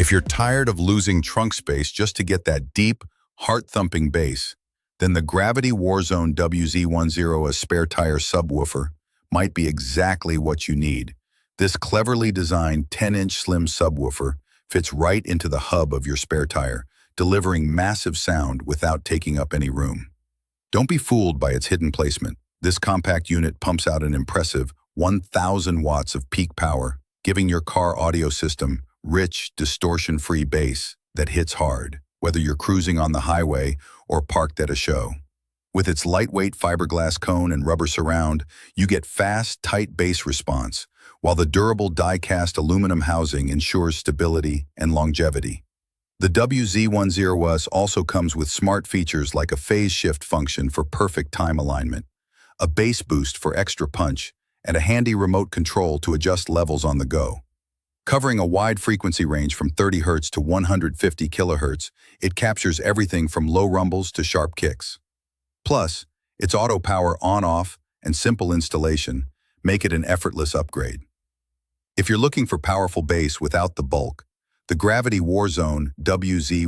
If you're tired of losing trunk space just to get that deep, heart-thumping bass, then the Gravity Warzone WZ10US spare tire subwoofer might be exactly what you need. This cleverly designed 10-inch slim subwoofer fits right into the hub of your spare tire, delivering massive sound without taking up any room. Don't be fooled by its hidden placement. This compact unit pumps out an impressive 1,000 watts of peak power, giving your car audio system rich, distortion-free bass that hits hard, whether you're cruising on the highway or parked at a show. With its lightweight fiberglass cone and rubber surround, you get fast, tight bass response, while the durable die-cast aluminum housing ensures stability and longevity. The WZ10US also comes with smart features like a phase shift function for perfect time alignment, a bass boost for extra punch, and a handy remote control to adjust levels on the go. Covering a wide frequency range from 30 Hz to 150 kHz, it captures everything from low rumbles to sharp kicks. Plus, its auto power on-off and simple installation make it an effortless upgrade. If you're looking for powerful bass without the bulk, the Gravity Warzone WZ10